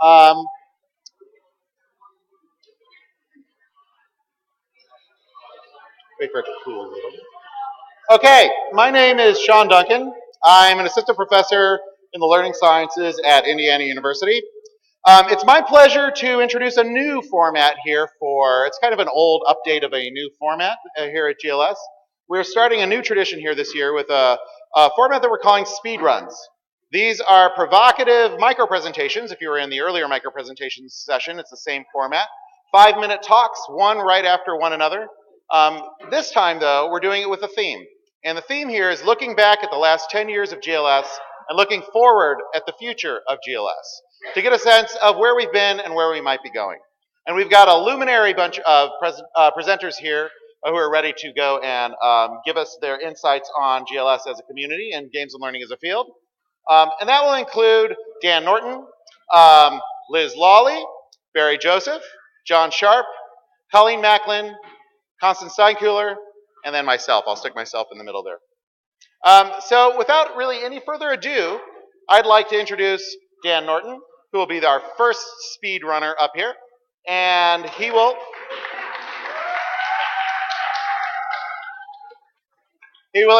Um, Wait for it to cool a little. Okay, my name is Sean Duncan. I'm an assistant professor in the learning sciences at Indiana University. It's my pleasure to introduce a new format here it's kind of an old update of a new format here at GLS. We're starting a new tradition here this year with a format that we're calling speed runs. These are provocative micro presentations. If you were in the earlier micro presentations session, it's the same format. 5-minute talks, one right after one another. This time, though, we're doing it with a theme. And the theme here is looking back at the last 10 years of GLS and looking forward at the future of GLS to get a sense of where we've been and where we might be going. And we've got a luminary bunch of presenters here who are ready to go and give us their insights on GLS as a community and games and learning as a field. And that will include Dan Norton, Liz Lawley, Barry Joseph, John Sharp, Colleen Macklin, Constance Steinkuehler, and then myself. I'll stick myself in the middle there. So without really any further ado, I'd like to introduce Dan Norton, who will be our first speed runner up here. And he will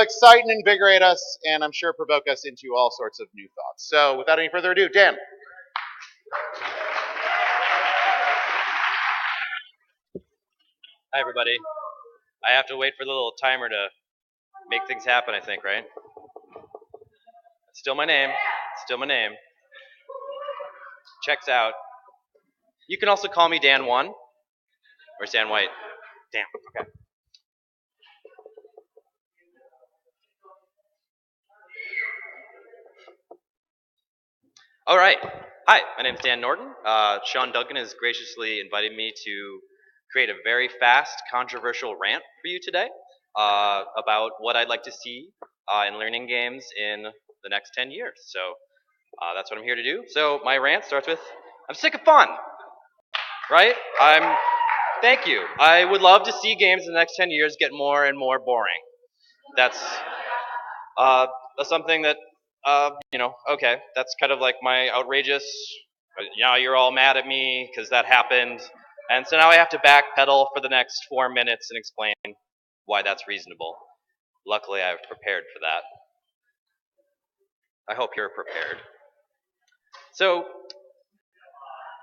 excite and invigorate us, and I'm sure provoke us into all sorts of new thoughts. So without any further ado, Dan. Hi, everybody. I have to wait for the little timer to make things happen, I think, right? Still my name. Still my name. Checks out. You can also call me Dan1. Or Dan White. Damn, okay. All right. Hi, my name is Dan Norton. Sean Duncan has graciously invited me to create a very fast, controversial rant for you today about what I'd like to see in learning games in the next 10 years. So that's what I'm here to do. So my rant starts with, I'm sick of fun, right? Thank you. I would love to see games in the next 10 years get more and more boring. That's something that, okay, that's kind of like my outrageous, you're all mad at me because that happened. And so now I have to backpedal for the next 4 minutes and explain why that's reasonable. Luckily, I've prepared for that. I hope you're prepared. So,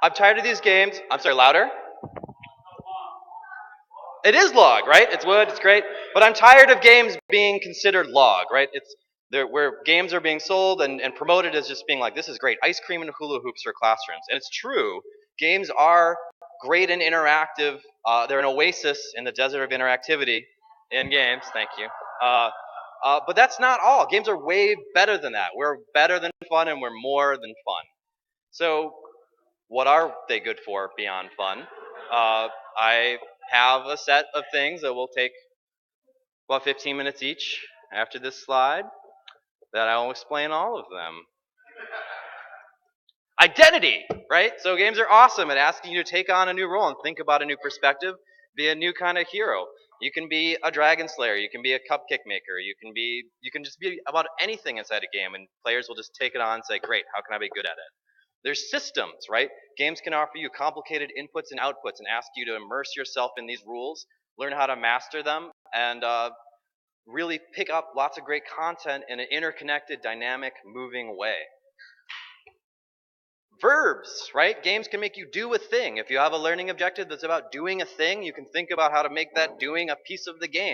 I'm tired of these games. I'm sorry, louder? It is log, right? It's wood, it's great. But I'm tired of games being considered log, right? It's where games are being sold and promoted as just being like, this is great, ice cream and hula hoops for classrooms. And it's true, games are great and interactive. They're an oasis in the desert of interactivity in games, thank you. But that's not all. Games are way better than that. We're better than fun and we're more than fun. So what are they good for beyond fun? I have a set of things that will take about 15 minutes each after this slide that I will explain all of them. Identity, right? So games are awesome at asking you to take on a new role and think about a new perspective, be a new kind of hero. You can be a dragon slayer, you can be a cupcake maker, you can just be about anything inside a game, and players will just take it on and say, great, how can I be good at it? There's systems, right? Games can offer you complicated inputs and outputs and ask you to immerse yourself in these rules, learn how to master them, and really pick up lots of great content in an interconnected, dynamic, moving way. Verbs, right? Games can make you do a thing. If you have a learning objective that's about doing a thing, you can think about how to make that doing a piece of the game.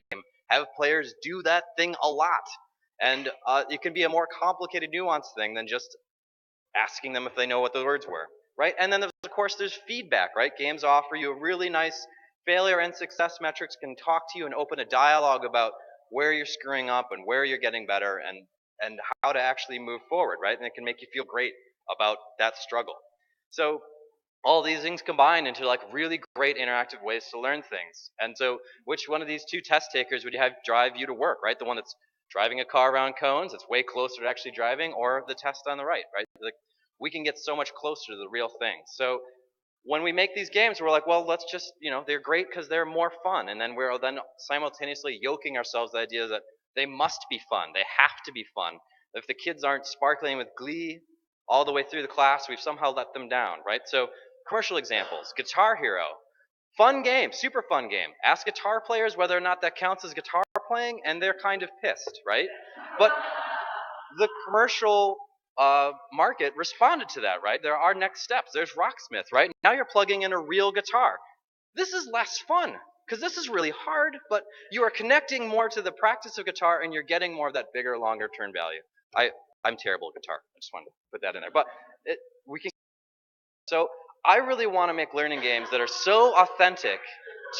Have players do that thing a lot. And it can be a more complicated, nuanced thing than just asking them if they know what the words were, right? And then, of course, there's feedback, right? Games offer you a really nice failure and success metrics, can talk to you and open a dialogue about where you're screwing up and where you're getting better and how to actually move forward, right? And it can make you feel great about that struggle. So all these things combine into like really great interactive ways to learn things. And so which one of these two test takers would you have drive you to work, right? The one that's driving a car around cones, it's way closer to actually driving, or the test on the right, right? Like, we can get so much closer to the real thing. So when we make these games, we're like, well, let's just, they're great because they're more fun. And then we're then simultaneously yoking ourselves the idea that they must be fun. They have to be fun. If the kids aren't sparkling with glee all the way through the class, we've somehow let them down, right? So commercial examples, Guitar Hero. Fun game, super fun game. Ask guitar players whether or not that counts as guitar playing, and they're kind of pissed, right? But the commercial market responded to that, right? There are next steps. There's Rocksmith, right? Now you're plugging in a real guitar. This is less fun because this is really hard, but you are connecting more to the practice of guitar and you're getting more of that bigger, longer term value. I'm terrible at guitar. I just wanted to put that in there. But we can. So I really want to make learning games that are so authentic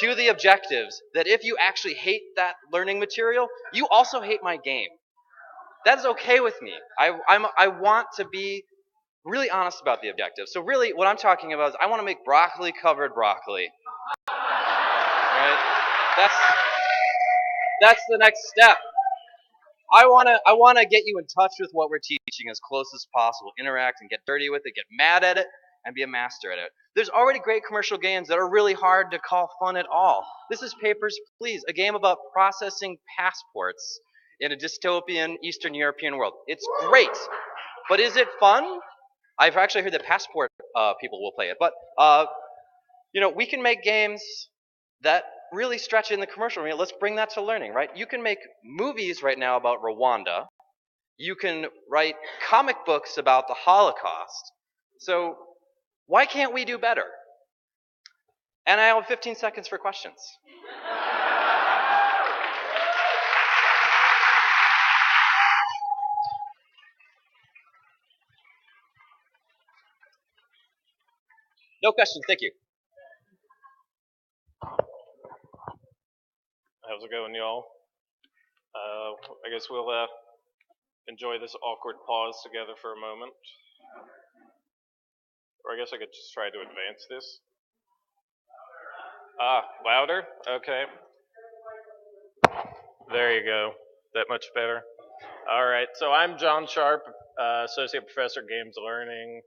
to the objectives that if you actually hate that learning material, you also hate my game. That is okay with me. I want to be really honest about the objective. So really, what I'm talking about is I want to make broccoli covered broccoli. Right? That's the next step. I wanna get you in touch with what we're teaching as close as possible. Interact and get dirty with it, get mad at it, and be a master at it. There's already great commercial games that are really hard to call fun at all. This is Papers, Please, a game about processing passports in a dystopian Eastern European world. It's great, but is it fun? I've actually heard that passport people will play it, but we can make games that really stretch in the commercial arena. Let's bring that to learning, right? You can make movies right now about Rwanda. You can write comic books about the Holocaust. So why can't we do better? And I have 15 seconds for questions. No questions, thank you. How's it going, y'all? I guess we'll enjoy this awkward pause together for a moment. Or I guess I could just try to advance this. Louder? Okay. There you go. That much better. All right, so I'm John Sharp, Associate Professor of Games Learning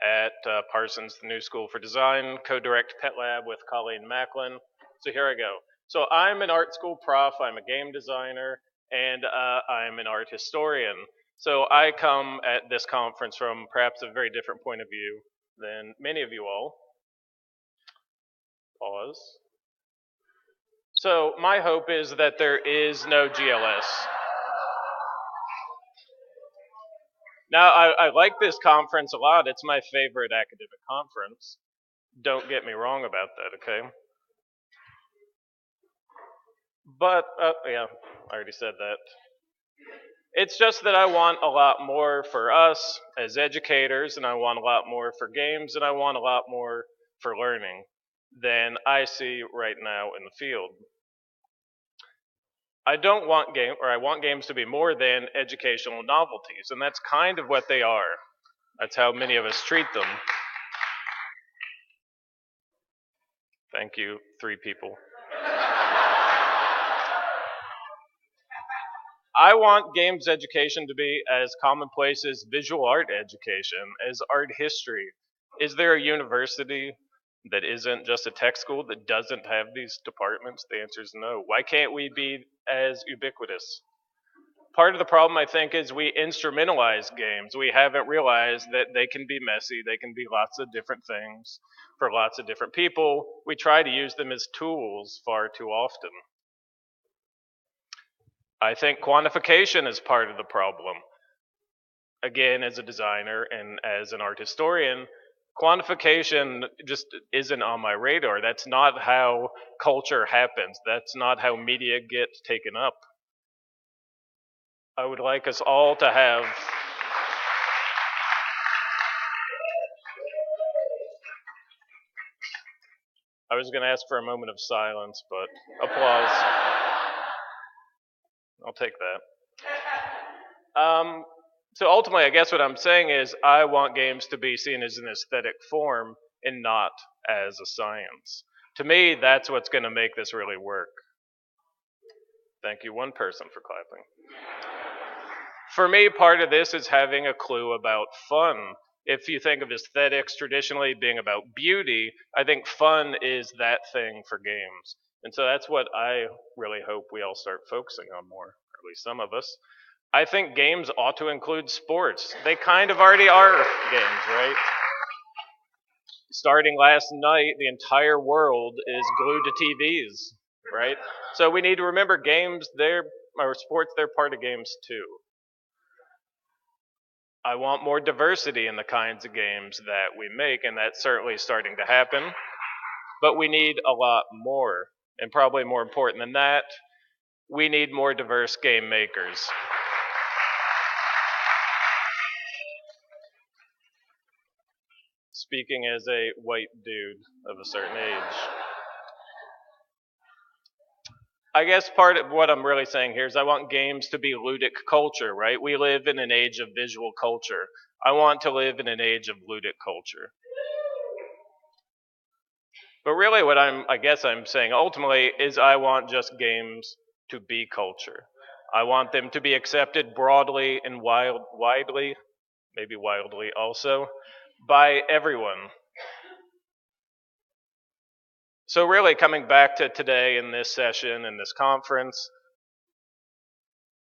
at Parsons, the New School for Design, co-direct Pet Lab with Colleen Macklin. So here I go. So I'm an art school prof, I'm a game designer, and I'm an art historian. So I come at this conference from perhaps a very different point of view than many of you all. Pause. So my hope is that there is no GLS. Now, I like this conference a lot. It's my favorite academic conference. Don't get me wrong about that, okay? But, yeah, I already said that. It's just that I want a lot more for us as educators, and I want a lot more for games, and I want a lot more for learning than I see right now in the field. I want games to be more than educational novelties, and that's kind of what they are. That's how many of us treat them. Thank you, 3 people. I want games education to be as commonplace as visual art education, as art history. Is there a university that isn't just a tech school that doesn't have these departments? The answer is no. Why can't we be as ubiquitous? Part of the problem, I think, is we instrumentalize games. We haven't realized that they can be messy, they can be lots of different things for lots of different people. We try to use them as tools far too often. I think quantification is part of the problem. Again, as a designer and as an art historian, quantification just isn't on my radar. That's not how culture happens. That's not how media gets taken up. I would like us all to have I was going to ask for a moment of silence, but applause. I'll take that. So ultimately, I guess what I'm saying is I want games to be seen as an aesthetic form and not as a science. To me, that's what's going to make this really work. Thank you, one person, for clapping. For me, part of this is having a clue about fun. If you think of aesthetics traditionally being about beauty, I think fun is that thing for games. And so that's what I really hope we all start focusing on more, or at least some of us. I think games ought to include sports. They kind of already are games, right? Starting last night, the entire world is glued to TVs, right? So we need to remember games, or sports, they're part of games too. I want more diversity in the kinds of games that we make, and that's certainly starting to happen. But we need a lot more. And probably more important than that, we need more diverse game makers. Speaking as a white dude of a certain age. I guess part of what I'm really saying here is I want games to be ludic culture, right? We live in an age of visual culture. I want to live in an age of ludic culture. But really what I guess I'm saying ultimately is I want just games to be culture. I want them to be accepted broadly and widely, maybe wildly also, by everyone. So really coming back to today in this session, in this conference,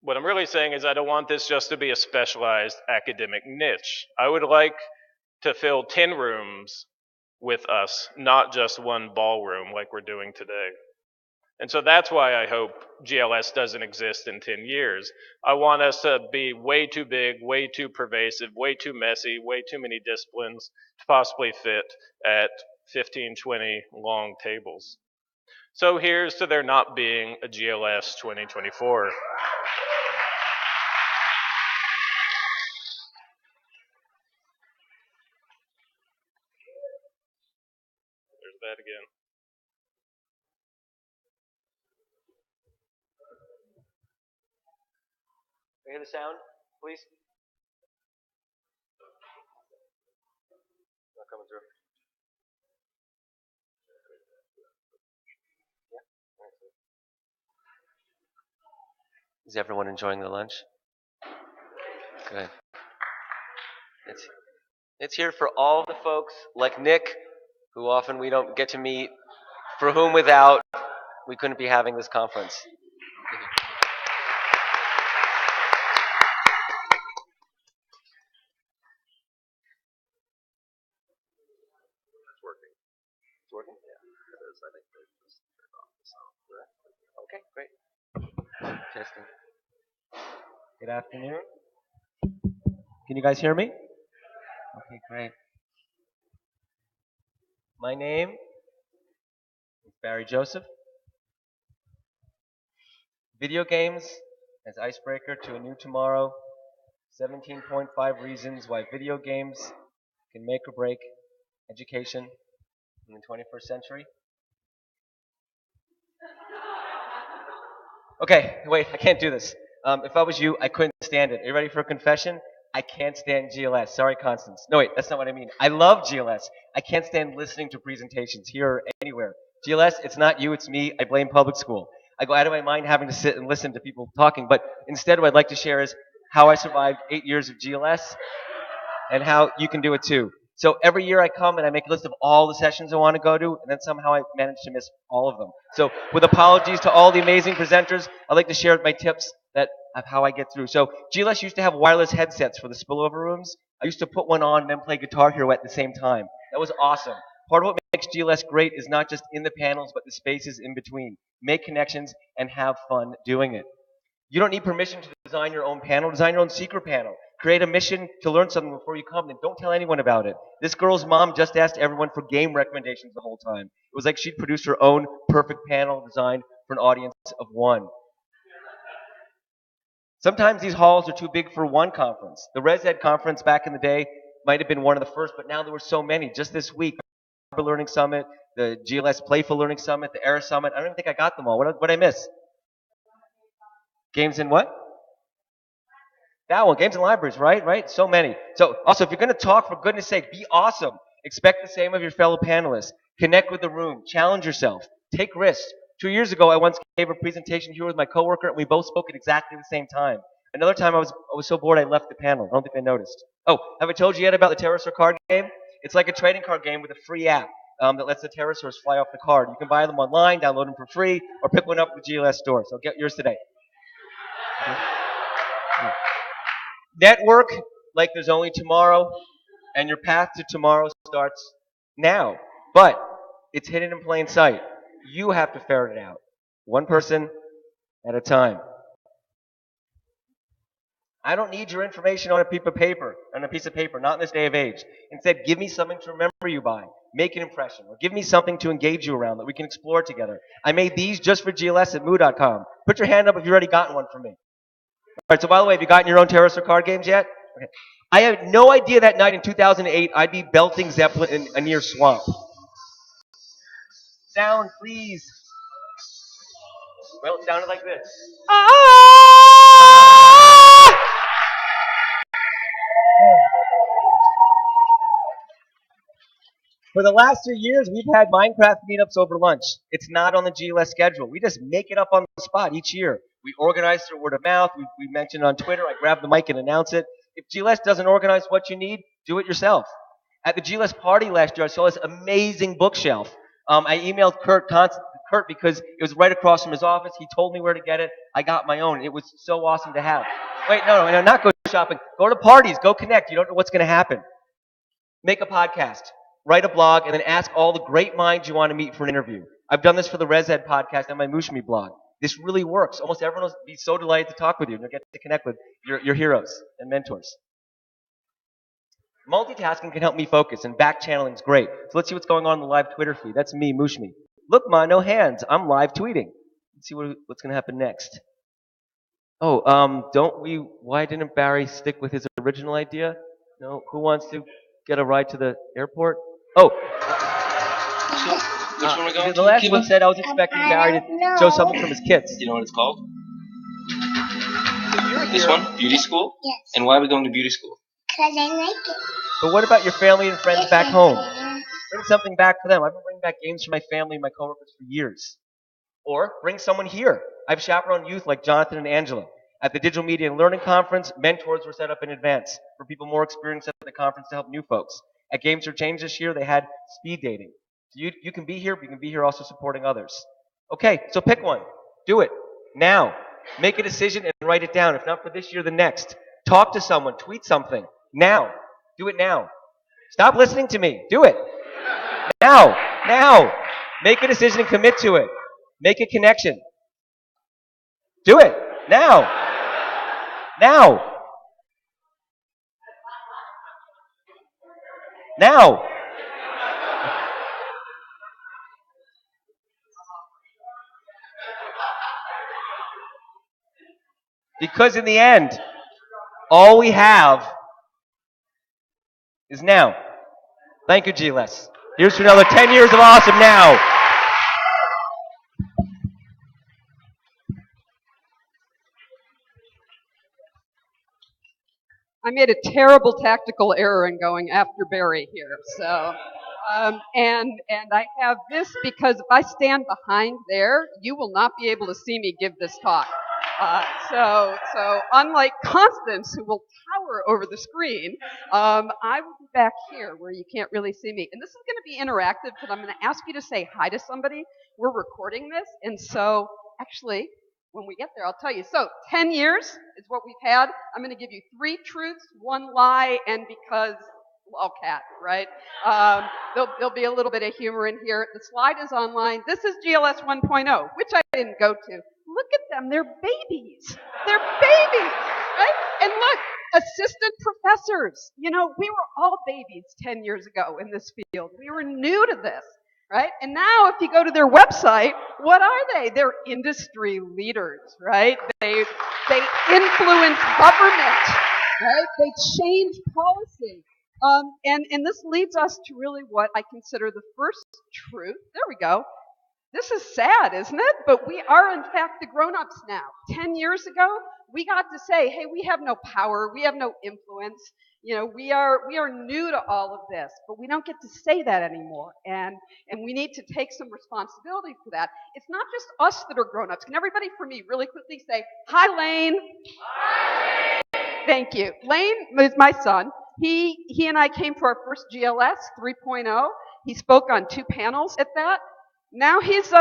what I'm really saying is I don't want this just to be a specialized academic niche. I would like to fill 10 rooms with us, not just one ballroom like we're doing today. And so that's why I hope GLS doesn't exist in 10 years. I want us to be way too big, way too pervasive, way too messy, way too many disciplines to possibly fit at 15, 20 long tables. So here's to there not being a GLS 2024. There's that again. Hear the sound, please? Not coming through. Is everyone enjoying the lunch? Good. It's here for all the folks like Nick, who often we don't get to meet, for whom without we couldn't be having this conference. It's working. It's working? Yeah, it is. I think they just turned off the sound. Okay, great. Testing. Good afternoon. Can you guys hear me? Okay, great. My name is Barry Joseph. Video games as icebreaker to a new tomorrow. 17.5 reasons why video games can make or break education in the 21st century. Okay, wait, I can't do this. If I was you, I couldn't stand it. Are you ready for a confession? I can't stand GLS. Sorry, Constance. No, wait, that's not what I mean. I love GLS. I can't stand listening to presentations here or anywhere. GLS, it's not you, it's me. I blame public school. I go out of my mind having to sit and listen to people talking, but instead what I'd like to share is how I survived 8 years of GLS and how you can do it too. So every year I come and I make a list of all the sessions I want to go to, and then somehow I manage to miss all of them. So with apologies to all the amazing presenters, I'd like to share my tips of how I get through. So GLS used to have wireless headsets for the spillover rooms. I used to put one on and then play Guitar Hero at the same time. That was awesome. Part of what makes GLS great is not just in the panels, but the spaces in between. Make connections and have fun doing it. You don't need permission to design your own panel. Design your own secret panel. Create a mission to learn something before you come, and don't tell anyone about it. This girl's mom just asked everyone for game recommendations the whole time. It was like she'd produced her own perfect panel designed for an audience of one. Sometimes these halls are too big for one conference. The Res Ed conference back in the day might have been one of the first, but now there were so many. Just this week, the Learning Summit, the GLS Playful Learning Summit, the ERA Summit. I don't even think I got them all. What did I miss? Games in what? That one, games and libraries, right? So many. So also, if you're going to talk, for goodness sake, be awesome. Expect the same of your fellow panelists. Connect with the room. Challenge yourself. Take risks. 2 years ago, I once gave a presentation here with my coworker, and we both spoke at exactly the same time. Another time, I was so bored, I left the panel. I don't think I noticed. Oh, have I told you yet about the pterosaur card game? It's like a trading card game with a free app that lets the pterosaurs fly off the card. You can buy them online, download them for free, or pick one up at the GLS store. So get yours today. Okay. Network like there's only tomorrow, and your path to tomorrow starts now. But it's hidden in plain sight. You have to ferret it out, one person at a time. I don't need your information on a piece of paper, not in this day of age. Instead, give me something to remember you by. Make an impression, or give me something to engage you around that we can explore together. I made these just for GLS at moo.com. Put your hand up if you've already gotten one from me. All right, so by the way, have you gotten your own terrorist or card games yet? Okay. I had no idea that night in 2008 I'd be belting Zeppelin in a near swamp. Sound, please. Well, it sounded like this. For the last 3 years, we've had Minecraft meetups over lunch. It's not on the GLS schedule. We just make it up on the spot each year. We organize through word of mouth. We mention it on Twitter. I grab the mic and announce it. If GLS doesn't organize what you need, do it yourself. At the GLS party last year, I saw this amazing bookshelf. I emailed Kurt because it was right across from his office. He told me where to get it. I got my own. It was so awesome to have. Wait, no, not go shopping. Go to parties. Go connect. You don't know what's going to happen. Make a podcast. Write a blog, and then ask all the great minds you want to meet for an interview. I've done this for the ResEd podcast and my Mooshme blog. This really works. Almost everyone will be so delighted to talk with you and you'll get to connect with your heroes and mentors. Multitasking can help me focus, and back channeling is great. So let's see what's going on in the live Twitter feed. That's me, Mooshme. Look, Ma, no hands. I'm live tweeting. Let's see what's going to happen next. Oh, why didn't Barry stick with his original idea? No, who wants to get a ride to the airport? Oh, Which one are we going the last one said I was expecting Barry to show something from his kits. Do you know what it's called? So you're This here. one? Beauty school? Yes. And why are we going to beauty school? Because I like it. But what about your family and friends back home? Bring something back for them. I've been bringing back games for my family and my coworkers for years. Or bring someone here. I've chaperoned youth like Jonathan and Angela. At the Digital Media and Learning Conference, mentors were set up in advance for people more experienced at the conference to help new folks. At Games for Change this year, they had speed dating. So you can be here, but you can be here also supporting others. Okay, so pick one. Do it. Now. Make a decision and write it down. If not for this year, the next. Talk to someone. Tweet something. Now. Do it now. Stop listening to me. Do it. Now. Now. Make a decision and commit to it. Make a connection. Do it. Now. Now. Now. Because in the end, all we have is now. Thank you, GLS. Here's to another 10 years of awesome now. I made a terrible tactical error in going after Barry here. So, and I have this because if I stand behind there, you will not be able to see me give this talk. So unlike Constance, who will tower over the screen, I will be back here where you can't really see me. And this is going to be interactive because I'm going to ask you to say hi to somebody. We're recording this, and so actually, when we get there, I'll tell you. So 10 years is what we've had. I'm going to give you 3 truths, 1 lie, and because lolcat, right? There'll be a little bit of humor in here. The slide is online. This is GLS 1.0, which I didn't go to. Look at them. They're babies. They're babies, right? And look, assistant professors. You know, we were all babies 10 years ago in this field. We were new to this, right? And now if you go to their website, what are they? They're industry leaders, right? They influence government, right? They change policy. And this leads us to really what I consider the first truth. There we go. This is sad, isn't it? But we are, in fact, the grown-ups now. 10 years ago, we got to say, hey, we have no power, we have no influence. You know, we are new to all of this, but we don't get to say that anymore. And we need to take some responsibility for that. It's not just us that are grown-ups. Can everybody for me really quickly say, hi, Lane? Hi, Lane. Thank you. Lane is my son. He and I came to our first GLS 3.0. He spoke on 2 panels at that. Now he's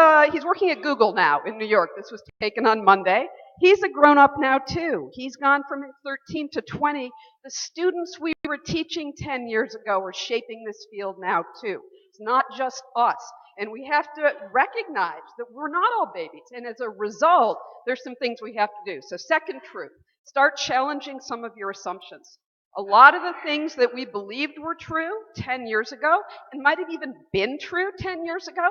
working at Google now in New York. This was taken on Monday. He's a grown-up now too. He's gone from 13 to 20. The students we were teaching 10 years ago are shaping this field now too. It's not just us. And we have to recognize that we're not all babies. And as a result, there's some things we have to do. So second truth, start challenging some of your assumptions. A lot of the things that we believed were true 10 years ago, and might have even been true 10 years ago,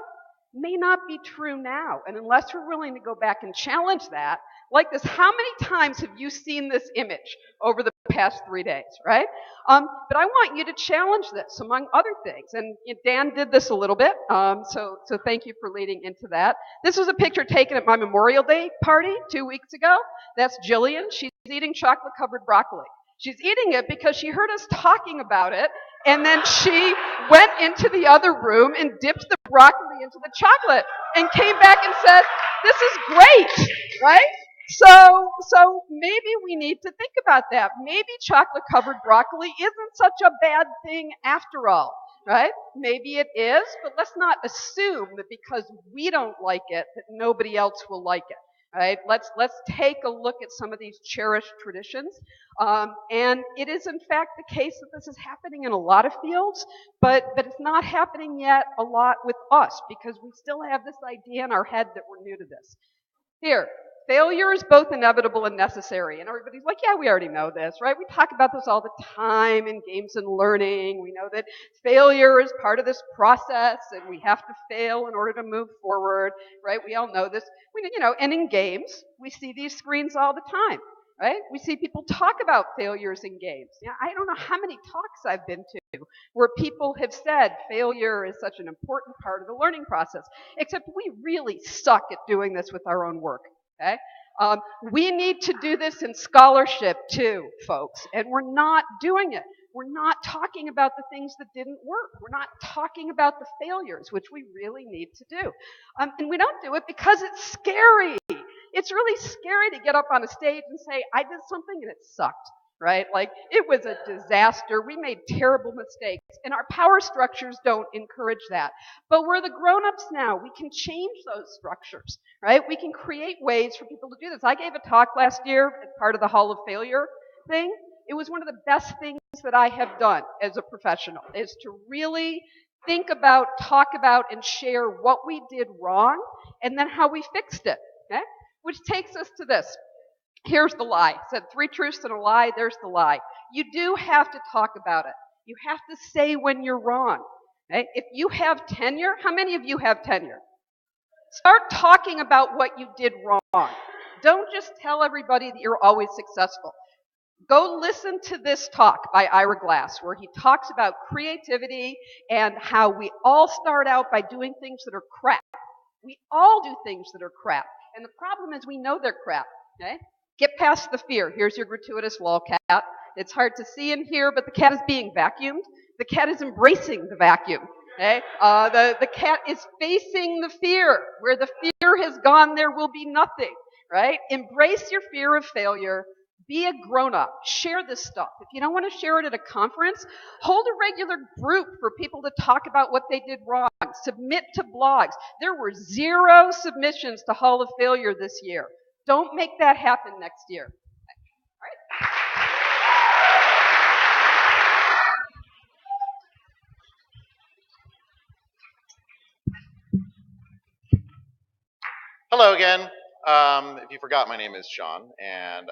may not be true now. And unless we're willing to go back and challenge that, like this, how many times have you seen this image over the past 3 days, right? But I want you to challenge this, among other things. And Dan did this a little bit, so thank you for leading into that. This was a picture taken at my Memorial Day party 2 weeks ago. That's Jillian. She's eating chocolate-covered broccoli. She's eating it because she heard us talking about it, and then she went into the other room and dipped the broccoli into the chocolate and came back and said, "This is great," right? So maybe we need to think about that. Maybe chocolate-covered broccoli isn't such a bad thing after all, right? Maybe it is, but let's not assume that because we don't like it, that nobody else will like it. Right? Let's take a look at some of these cherished traditions. And it is in fact the case that this is happening in a lot of fields, but it's not happening yet a lot with us because we still have this idea in our head that we're new to this. Here, failure is both inevitable and necessary. And everybody's like, yeah, we already know this, right? We talk about this all the time in games and learning. We know that failure is part of this process and we have to fail in order to move forward, right? We all know this. And in games, we see these screens all the time, right? We see people talk about failures in games. I don't know how many talks I've been to where people have said failure is such an important part of the learning process, except we really suck at doing this with our own work. Okay? We need to do this in scholarship too, folks, and we're not doing it. We're not talking about the things that didn't work. We're not talking about the failures, which we really need to do. And we don't do it because it's scary. It's really scary to get up on a stage and say, I did something and it sucked, right? Like, it was a disaster. We made terrible mistakes, and our power structures don't encourage that. But we're the grown-ups now. We can change those structures, right? We can create ways for people to do this. I gave a talk last year as part of the Hall of Failure thing. It was one of the best things that I have done as a professional, is to really think about, talk about, and share what we did wrong, and then how we fixed it, okay? Which takes us to this. Here's the lie. It said 3 truths and a lie. There's the lie. You do have to talk about it. You have to say when you're wrong. Okay? If you have tenure, how many of you have tenure? Start talking about what you did wrong. Don't just tell everybody that you're always successful. Go listen to this talk by Ira Glass, where he talks about creativity and how we all start out by doing things that are crap. We all do things that are crap. And the problem is we know they're crap. Okay? Get past the fear. Here's your gratuitous lolcat. It's hard to see in here, but the cat is being vacuumed. The cat is embracing the vacuum. Okay? The cat is facing the fear. Where the fear has gone, there will be nothing. Right? Embrace your fear of failure. Be a grown-up. Share this stuff. If you don't want to share it at a conference, hold a regular group for people to talk about what they did wrong. Submit to blogs. There were 0 submissions to Hall of Failure this year. Don't make that happen next year. All right. Hello again. If you forgot, my name is Sean, and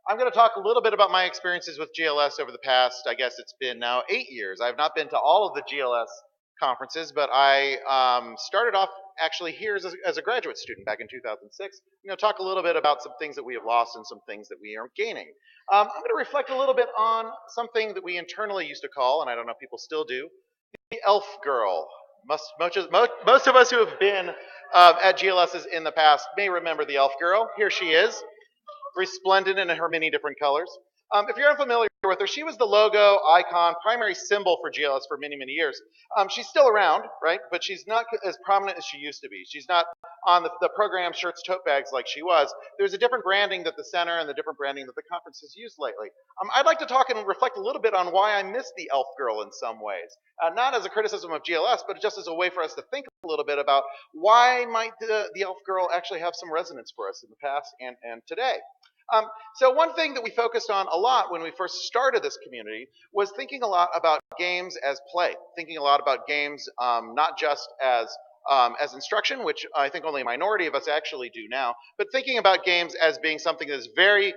I'm going to talk a little bit about my experiences with GLS over the past, I guess it's been now 8 years. I've not been to all of the GLS conferences, but I started off actually here as a graduate student back in 2006. Talk a little bit about some things that we have lost and some things that we are gaining. I'm going to reflect a little bit on something that we internally used to call, and I don't know if people still do, the elf girl. Most of us who have been at GLS's in the past may remember the elf girl. Here she is, resplendent in her many different colors. If you're unfamiliar with her. She was the logo, icon, primary symbol for GLS for many, many years. She's still around, right? But she's not as prominent as she used to be. She's not on the program shirts, tote bags like she was. There's a different branding that the center and the different branding that the conference has used lately. I'd like to talk and reflect a little bit on why I miss the elf girl in some ways. Not as a criticism of GLS, but just as a way for us to think a little bit about why might the elf girl actually have some resonance for us in the past and today. So one thing that we focused on a lot when we first started this community was thinking a lot about games as play, thinking a lot about games not just as instruction, which I think only a minority of us actually do now, but thinking about games as being something that is very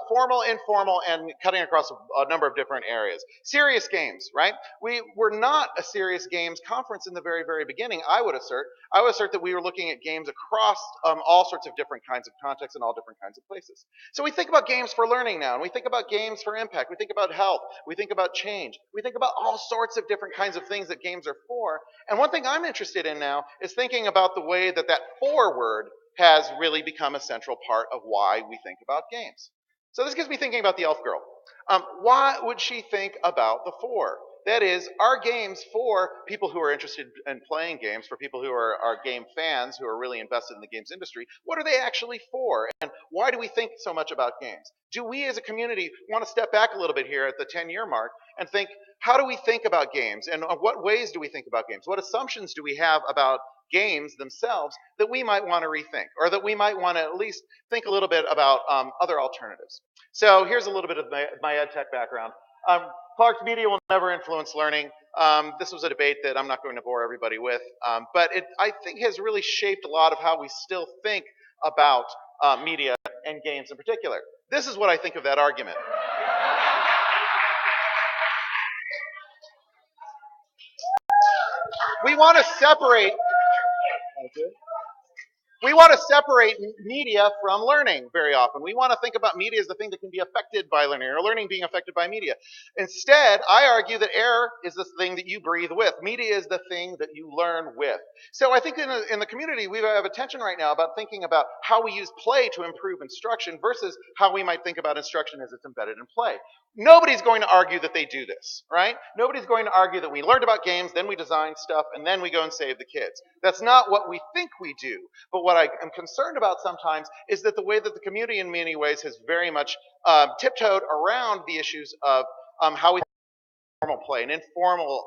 formal, informal, and cutting across a number of different areas. Serious games, right? We were not a serious games conference in the very, very beginning, I would assert. I would assert that we were looking at games across all sorts of different kinds of contexts and all different kinds of places. So we think about games for learning now, and we think about games for impact. We think about health. We think about change. We think about all sorts of different kinds of things that games are for. And one thing I'm interested in now is thinking about the way that that for word has really become a central part of why we think about games. So this gets me thinking about the elf girl. Why would she think about the for? That is, are games for people who are interested in playing games, for people who are game fans, who are really invested in the games industry? What are they actually for? And why do we think so much about games? Do we as a community want to step back a little bit here at the 10-year mark and think, how do we think about games? And what ways do we think about games? What assumptions do we have about games themselves that we might want to rethink, or that we might want to at least think a little bit about other alternatives? So here's a little bit of my ed tech background. Clark's media will never influence learning. This was a debate that I'm not going to bore everybody with, but it, I think, has really shaped a lot of how we still think about media and games in particular. This is what I think of that argument. We want to separate. We want to separate media from learning very often. We want to think about media as the thing that can be affected by learning, or learning being affected by media. Instead, I argue that air is the thing that you breathe with. Media is the thing that you learn with. So I think in the community, we have a tension right now about thinking about how we use play to improve instruction versus how we might think about instruction as it's embedded in play. Nobody's going to argue that they do this, right? Nobody's going to argue that we learned about games, then we design stuff, and then we go and save the kids. That's not what we think we do. But what I am concerned about sometimes is that the way that the community in many ways has very much tiptoed around the issues of how we informal play, and informal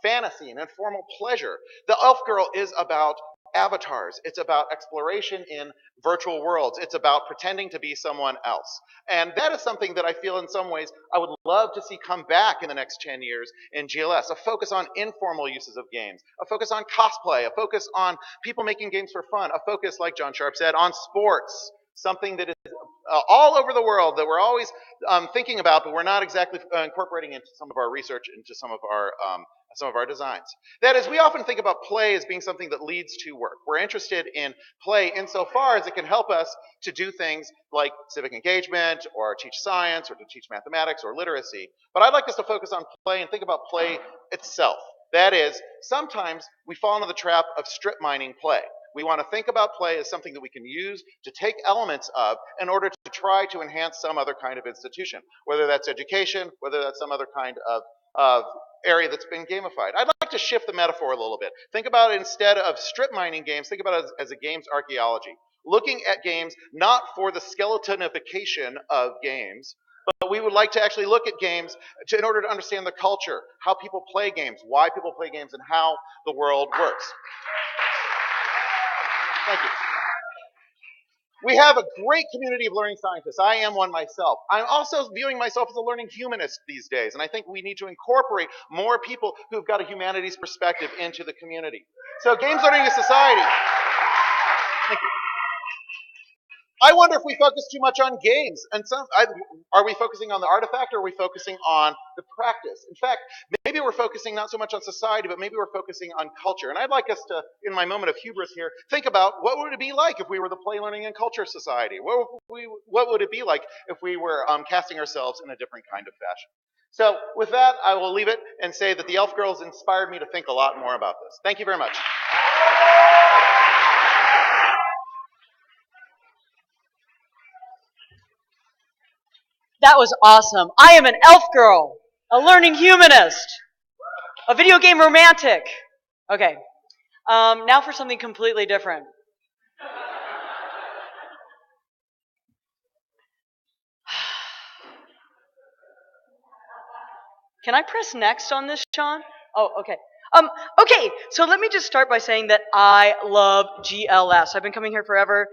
fantasy, and informal pleasure. The elf girl is about avatars. It's about exploration in virtual worlds. It's about pretending to be someone else. And that is something that I feel in some ways I would love to see come back in the next 10 years in GLS. A focus on informal uses of games. A focus on cosplay. A focus on people making games for fun. A focus, like John Sharp said, on sports. Something that is all over the world that we're always thinking about, but we're not exactly incorporating into some of our research, into some of our designs. That is, we often think about play as being something that leads to work. We're interested in play insofar as it can help us to do things like civic engagement, or teach science, or to teach mathematics or literacy. But I'd like us to focus on play and think about play itself. That is, sometimes we fall into the trap of strip mining play. We want to think about play as something that we can use to take elements of in order to try to enhance some other kind of institution, whether that's education, whether that's some other kind of area that's been gamified. I'd like to shift the metaphor a little bit. Think about it, instead of strip mining games, think about it as a games archaeology. Looking at games not for the skeletonification of games, but we would like to actually look at games in order to understand the culture, how people play games, why people play games, and how the world works. Thank you. We have a great community of learning scientists. I am one myself. I'm also viewing myself as a learning humanist these days, and I think we need to incorporate more people who've got a humanities perspective into the community. So, Games Learning as Society. Thank you. I wonder if we focus too much on games. And are we focusing on the artifact, or are we focusing on the practice? In fact, maybe we're focusing not so much on society, but maybe we're focusing on culture. And I'd like us to, in my moment of hubris here, think about what would it be like if we were the Play, Learning, and Culture Society? What would it be like if we were casting ourselves in a different kind of fashion? So with that, I will leave it and say that the Elf Girls inspired me to think a lot more about this. Thank you very much. That was awesome. I am an elf girl, a learning humanist, a video game romantic. Okay, now for something completely different. Can I press next on this, Sean? Oh, okay. Okay, so let me just start by saying that I love GLS. I've been coming here forever.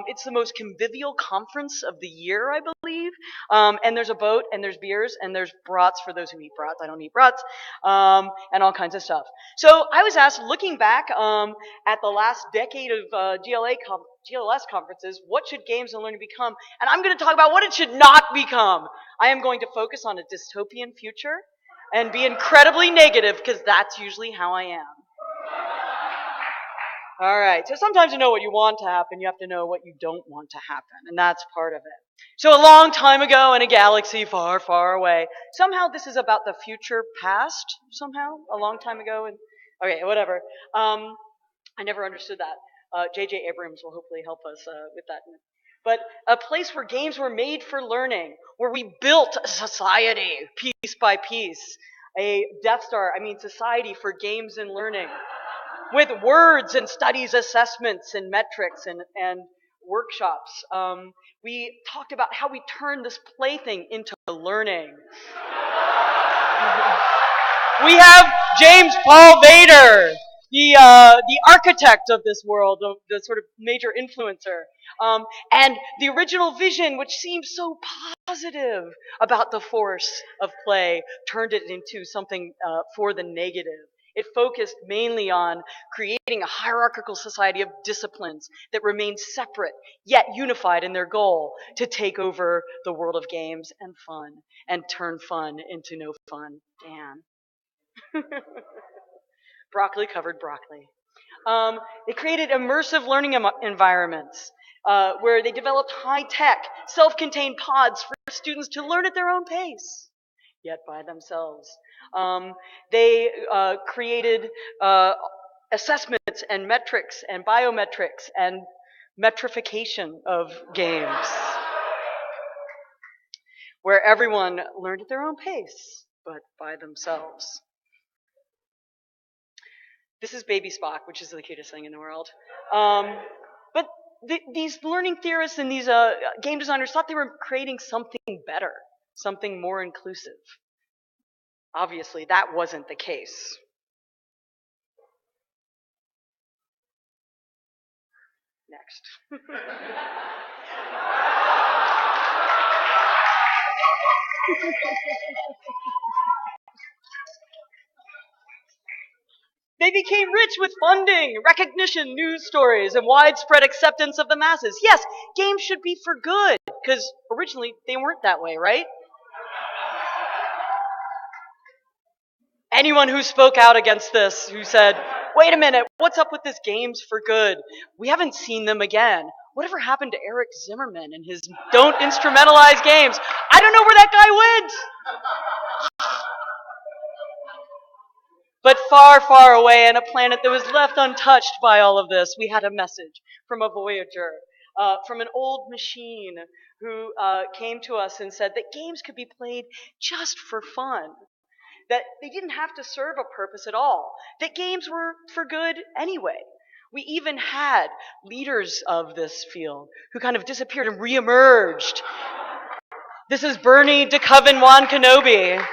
It's the most convivial conference of the year, I believe. And there's a boat, and there's beers, and there's brats for those who eat brats. I don't eat brats, and all kinds of stuff. So I was asked, looking back at the last decade of GLS conferences, what should games and learning become? And I'm going to talk about what it should not become. I am going to focus on a dystopian future and be incredibly negative because that's usually how I am. All right, so sometimes to know what you want to happen, you have to know what you don't want to happen, and that's part of it. So a long time ago in a galaxy far, far away, somehow this is about the future past, somehow, a long time ago, and okay, whatever. I never understood that. J.J. Abrams will hopefully help us with that. But a place where games were made for learning, where we built a society piece by piece, a Death Star, society for games and learning, with words and studies, assessments and metrics and workshops. We talked about how we turn this plaything into learning. We have James Paul Vader, the architect of this world, of the sort of major influencer, and the original vision, which seemed so positive about the force of play, turned it into something for the negative. It focused mainly on creating a hierarchical society of disciplines that remain separate yet unified in their goal to take over the world of games and fun and turn fun into no fun. Dan. Broccoli covered broccoli. They created immersive learning environments where they developed high-tech, self-contained pods for students to learn at their own pace, yet by themselves. They created assessments and metrics and biometrics and metrification of games, where everyone learned at their own pace, but by themselves. This is Baby Spock, which is the cutest thing in the world. But these learning theorists and these game designers thought they were creating something better, something more inclusive. Obviously, that wasn't the case. Next. They became rich with funding, recognition, news stories, and widespread acceptance of the masses. Yes, games should be for good, because originally they weren't that way, right? Anyone who spoke out against this, who said, wait a minute, what's up with this games for good? We haven't seen them again. Whatever happened to Eric Zimmerman and his don't instrumentalize games? I don't know where that guy went. But far, far away on a planet that was left untouched by all of this, we had a message from a Voyager, from an old machine who came to us and said that games could be played just for fun, that they didn't have to serve a purpose at all, that games were for good anyway. We even had leaders of this field who kind of disappeared and reemerged. This is Bernie DeCoven Wan Kenobi,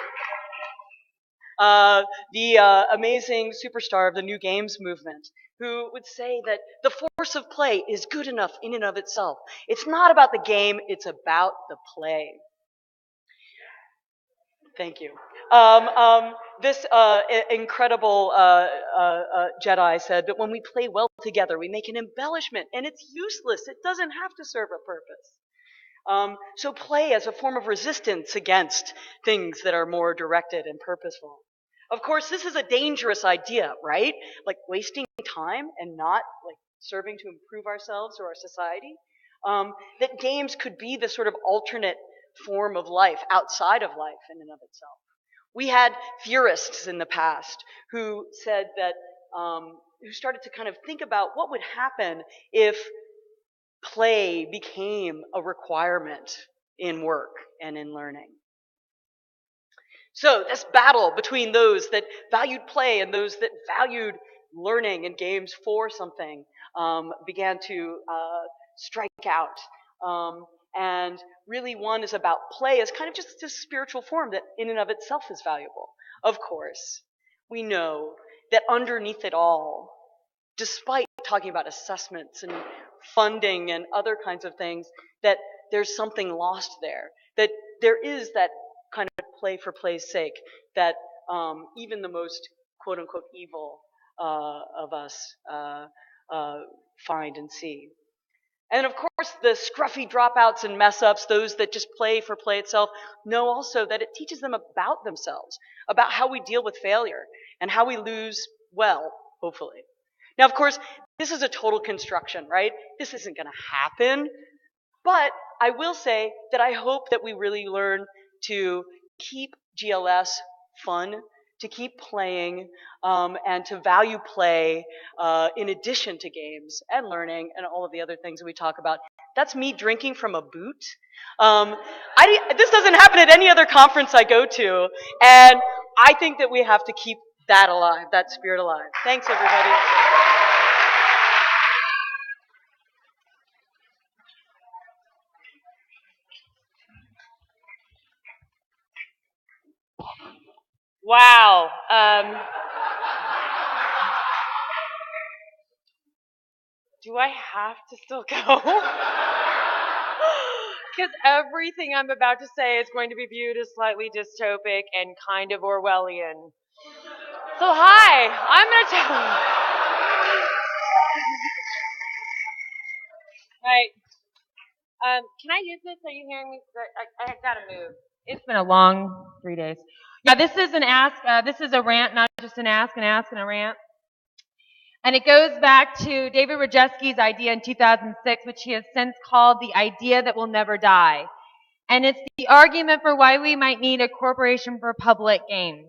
the amazing superstar of the new games movement, who would say that the force of play is good enough in and of itself. It's not about the game, it's about the play. Thank you. This incredible Jedi said that when we play well together, we make an embellishment, and it's useless. It doesn't have to serve a purpose. So play as a form of resistance against things that are more directed and purposeful. Of course, this is a dangerous idea, right? Like wasting time and not serving to improve ourselves or our society. That games could be the sort of alternate form of life outside of life in and of itself. We had theorists in the past who said that, who started to kind of think about what would happen if play became a requirement in work and in learning. So this battle between those that valued play and those that valued learning and games for something began to strike out. And really one is about play as kind of just a spiritual form that in and of itself is valuable. Of course, we know that underneath it all, despite talking about assessments and funding and other kinds of things, that there's something lost there. That there is that kind of play for play's sake that even the most quote unquote evil of us find and see. And of course, the scruffy dropouts and mess ups, those that just play for play itself, know also that it teaches them about themselves, about how we deal with failure and how we lose well, hopefully. Now, of course, this is a total construction, right? This isn't going to happen. But I will say that I hope that we really learn to keep GLS fun, to keep playing, and to value play in addition to games and learning and all of the other things that we talk about. That's me drinking from a boot. This doesn't happen at any other conference I go to, and I think that we have to keep that alive, that spirit alive. Thanks, everybody. Wow. Do I have to still go? Because everything I'm about to say is going to be viewed as slightly dystopic and kind of Orwellian. So hi, I'm going to tell you. Right. Can I use this? Are you hearing me? I gotta move. It's been a long 3 days. Yeah, this is an ask. This is a rant, not just an ask and a rant. And it goes back to David Rajewski's idea in 2006, which he has since called the idea that will never die. And it's the argument for why we might need a corporation for public games.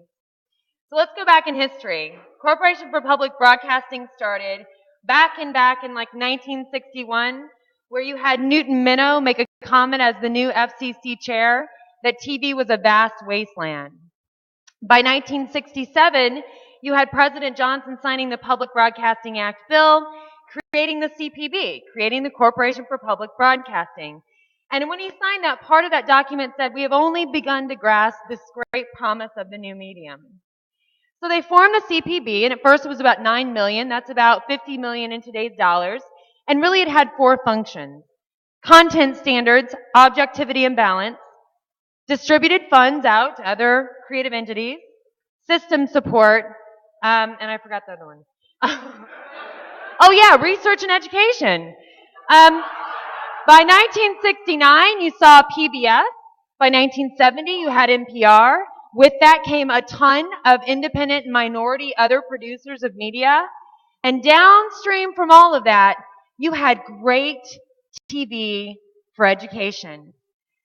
So let's go back in history. Corporation for Public Broadcasting started back in like 1961, where you had Newton Minow make a comment as the new FCC chair that TV was a vast wasteland. By 1967, you had President Johnson signing the Public Broadcasting Act bill, creating the CPB, creating the Corporation for Public Broadcasting. And when he signed that, part of that document said, we have only begun to grasp this great promise of the new medium. So they formed the CPB, and at first it was about 9 million. That's about 50 million in today's dollars. And really it had 4 functions: content standards, objectivity and balance, distributed funds out to other creative entities, system support, and I forgot the other one. Oh yeah, research and education. By 1969, you saw PBS. By 1970, you had NPR. With that came a ton of independent and minority other producers of media. And downstream from all of that, you had great TV for education.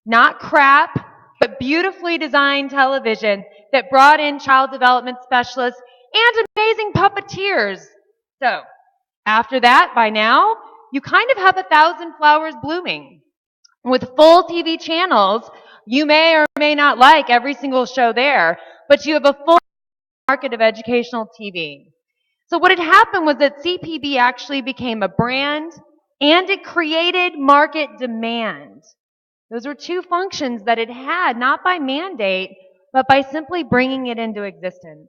Not crap, but beautifully designed television that brought in child development specialists and amazing puppeteers. So, after that, by now, you kind of have 1,000 flowers blooming. With full TV channels, you may or may not like every single show there, but you have a full market of educational TV. So what had happened was that CPB actually became a brand, and it created market demand. Those were 2 functions that it had, not by mandate, but by simply bringing it into existence.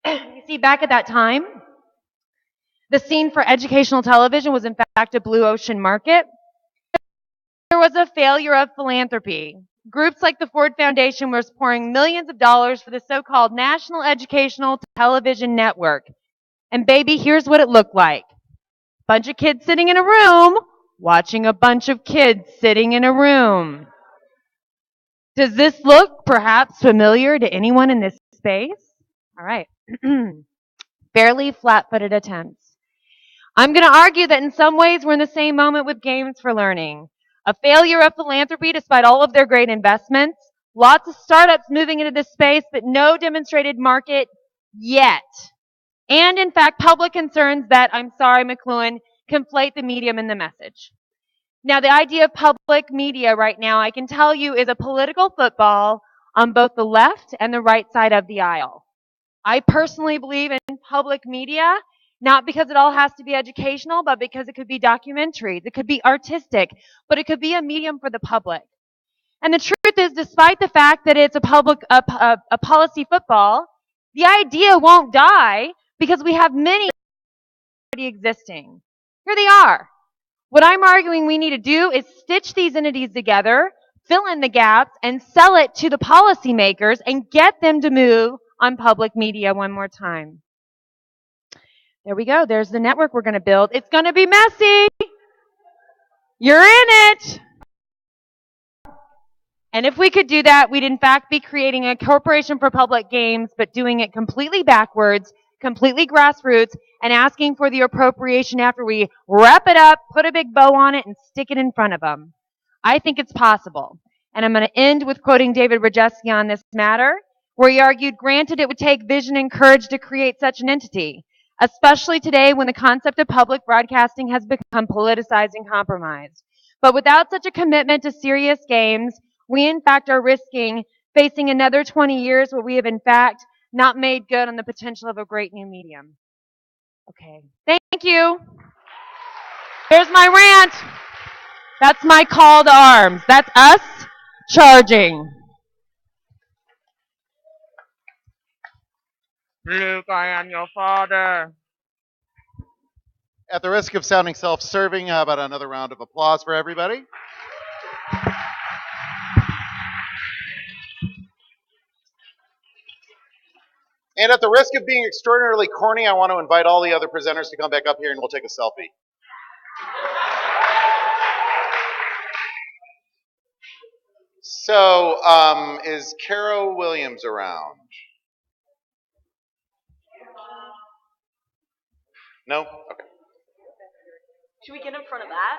You see, back at that time, the scene for educational television was in fact a blue ocean market. There was a failure of philanthropy. Groups like the Ford Foundation was pouring millions of dollars for the so-called National Educational Television Network. And baby, here's what it looked like. Bunch of kids sitting in a room, watching a bunch of kids sitting in a room. Does this look perhaps familiar to anyone in this space? All right. Fairly flat-footed attempts. I'm going to argue that in some ways we're in the same moment with games for learning. A failure of philanthropy despite all of their great investments. Lots of startups moving into this space, but no demonstrated market yet. And in fact, public concerns that, I'm sorry, McLuhan, conflate the medium and the message. Now, the idea of public media right now, I can tell you, is a political football on both the left and the right side of the aisle. I personally believe in public media, not because it all has to be educational, but because it could be documentaries, it could be artistic, but it could be a medium for the public. And the truth is, despite the fact that it's a policy football, the idea won't die because we have many already existing. Here they are. What I'm arguing we need to do is stitch these entities together, fill in the gaps, and sell it to the policymakers and get them to move on public media one more time. There we go. There's the network we're going to build. It's going to be messy. You're in it. And if we could do that, we'd in fact be creating a corporation for public games, but doing it completely backwards, completely grassroots, and asking for the appropriation after we wrap it up, put a big bow on it, and stick it in front of them. I think it's possible. And I'm going to end with quoting David Rajewski on this matter, where he argued, granted, it would take vision and courage to create such an entity, especially today when the concept of public broadcasting has become politicized and compromised. But without such a commitment to serious games, we in fact are risking facing another 20 years where we have in fact not made good on the potential of a great new medium. Okay, thank you. Here's my rant. That's my call to arms. That's us charging. Luke, I am your father. At the risk of sounding self-serving, how about another round of applause for everybody? And at the risk of being extraordinarily corny, I want to invite all the other presenters to come back up here and we'll take a selfie. So, is Carol Williams around? No? Okay. Should we get in front of that?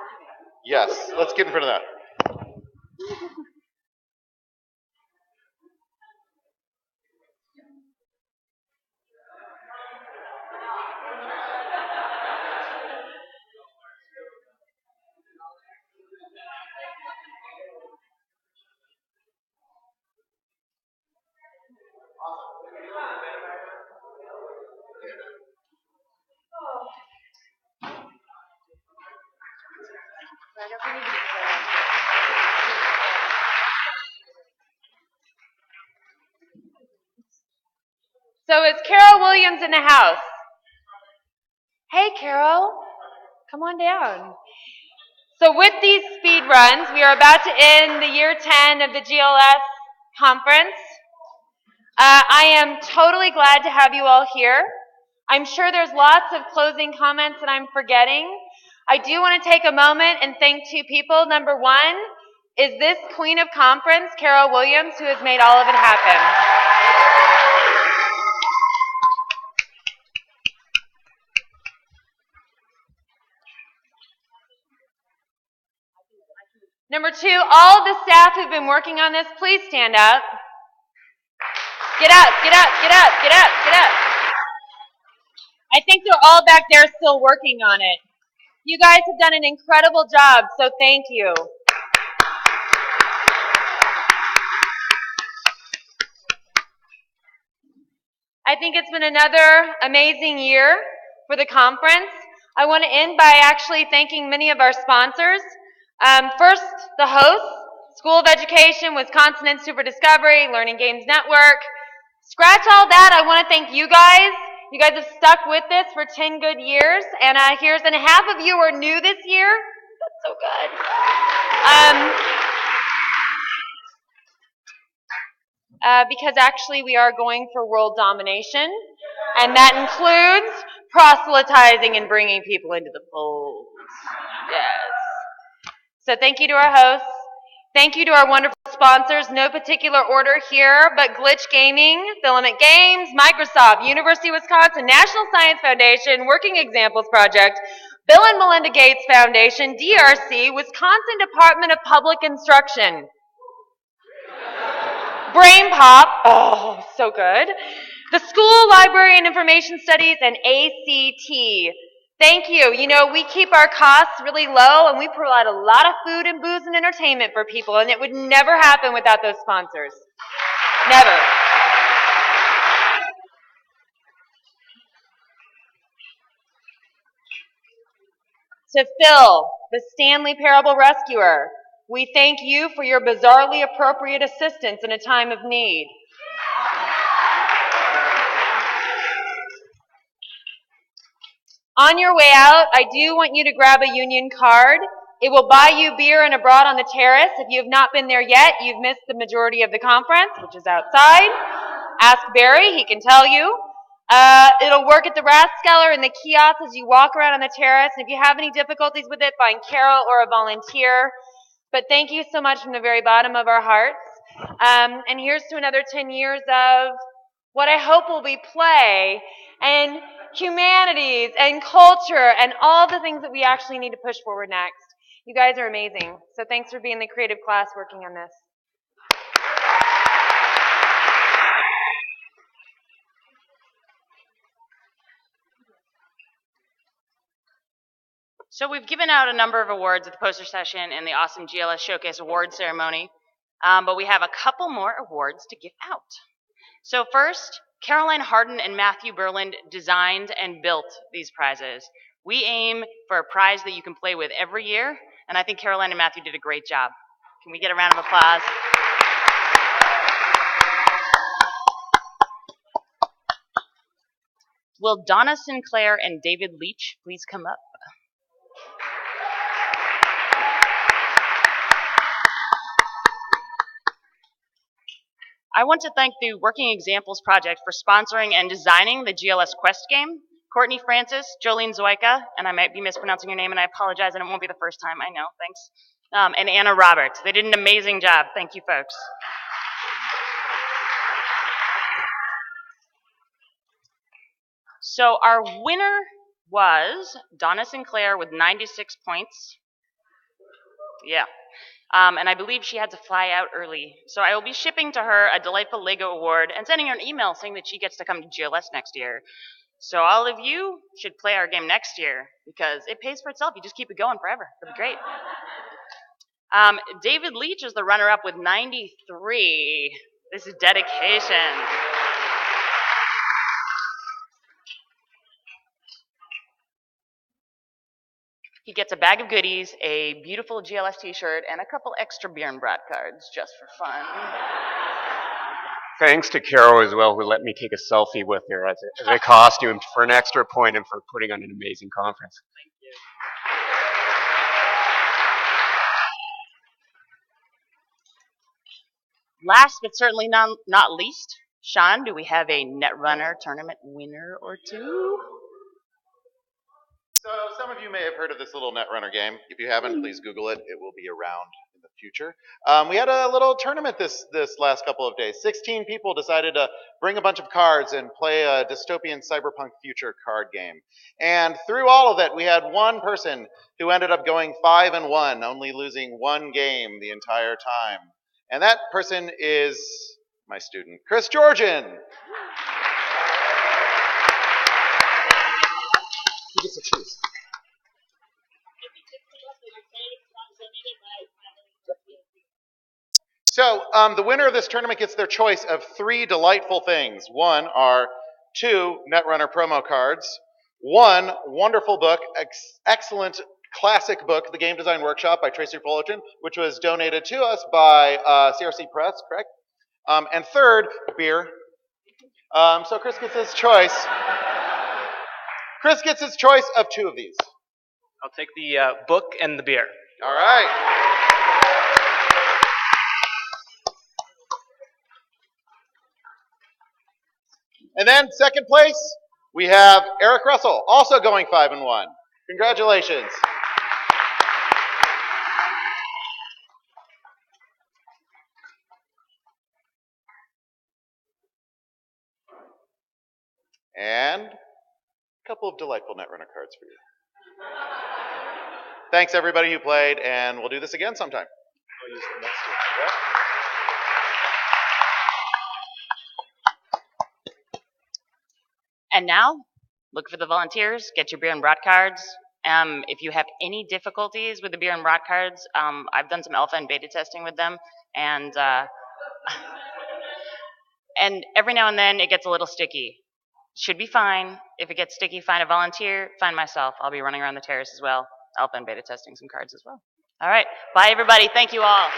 Yes, let's get in front of that. So is Carol Williams in the house? Hey, Carol, come on down. So with these speed runs, we are about to end the year 10 of the GLS conference. I am totally glad to have you all here. I'm sure there's lots of closing comments that I'm forgetting. I do want to take a moment and thank two people. Number one is this queen of conference, Carol Williams, who has made all of it happen. Number two, all of the staff who've been working on this, please stand up. Get up, get up, get up, get up, get up. I think they're all back there still working on it. You guys have done an incredible job, so thank you. I think it's been another amazing year for the conference. I want to end by actually thanking many of our sponsors. First, the hosts, School of Education, Wisconsin Institute for Discovery, Learning Games Network. Scratch all that, I want to thank you guys. You guys have stuck with this for 10 good years, and half of you are new this year. That's so good. Because actually we are going for world domination, and that includes proselytizing and bringing people into the fold. Yes. So thank you to our hosts. Thank you to our wonderful sponsors, no particular order here, but Glitch Gaming, Filament Games, Microsoft, University of Wisconsin, National Science Foundation, Working Examples Project, Bill and Melinda Gates Foundation, DRC, Wisconsin Department of Public Instruction. Brain Pop, oh, so good. The School, Library, and Information Studies, and ACT. Thank you. You know, we keep our costs really low and we provide a lot of food and booze and entertainment for people, and it would never happen without those sponsors. Never. To Phil, the Stanley Parable Rescuer, we thank you for your bizarrely appropriate assistance in a time of need. On your way out, I do want you to grab a union card. It will buy you beer and a broad on the terrace. If you have not been there yet, you've missed the majority of the conference, which is outside. Ask Barry, he can tell you. It'll work at the Rathskeller and the kiosk as you walk around on the terrace. And if you have any difficulties with it, find Carol or a volunteer. But thank you so much from the very bottom of our hearts. And here's to another 10 years of what I hope will be play and humanities and culture and all the things that we actually need to push forward next. You guys are amazing. So thanks for being the creative class working on this. So we've given out a number of awards at the poster session and the awesome GLS Showcase Award Ceremony, but we have a couple more awards to give out. So first, Caroline Harden and Matthew Berland designed and built these prizes. We aim for a prize that you can play with every year, and I think Caroline and Matthew did a great job. Can we get a round of applause? Will Donna Sinclair and David Leach please come up? I want to thank the Working Examples Project for sponsoring and designing the GLS Quest game. Courtney Francis, Jolene Zoika, and I might be mispronouncing your name and I apologize and it won't be the first time, I know, thanks. And Anna Roberts. They did an amazing job. Thank you, folks. So our winner was Donna Sinclair with 96 points. Yeah. And I believe she had to fly out early. So I will be shipping to her a delightful Lego award and sending her an email saying that she gets to come to GLS next year. So all of you should play our game next year because it pays for itself. You just keep it going forever. It'll be great. David Leach is the runner-up with 93. This is dedication. He gets a bag of goodies, a beautiful GLS t-shirt, and a couple extra beer and brat cards just for fun. Thanks to Carol as well, who let me take a selfie with her as a costume for an extra point and for putting on an amazing conference. Thank you. Last but certainly not least, Sean, do we have a Netrunner tournament winner or two? So some of you may have heard of this little Netrunner game. If you haven't, please Google it. It will be around in the future. We had a little tournament this last couple of days. 16 people decided to bring a bunch of cards and play a dystopian cyberpunk future card game. And through all of it, we had one person who ended up going 5-1, only losing one game the entire time. And that person is my student, Chris Georgian. He gets to choose. So the winner of this tournament gets their choice of 3 delightful things. One are 2 Netrunner promo cards, 1 wonderful book, excellent classic book, The Game Design Workshop by Tracy Fullerton, which was donated to us by CRC Press, correct? And third, beer. So Chris gets his choice. Chris gets his choice of 2 of these. I'll take the book and the beer. All right. And then second place, we have Eric Russell, also going 5-1. Congratulations. And a couple of delightful Netrunner cards for you. Thanks everybody who played, and we'll do this again sometime. I'll use the next one. And now, Look for the volunteers, get your beer and brat cards. If you have any difficulties with the beer and brat cards, I've done some alpha and beta testing with them, and every now and then it gets a little sticky. Should be fine. If it gets sticky, find a volunteer, find myself. I'll be running around the terrace as well, alpha and beta testing some cards as well. All right, bye everybody. Thank you all.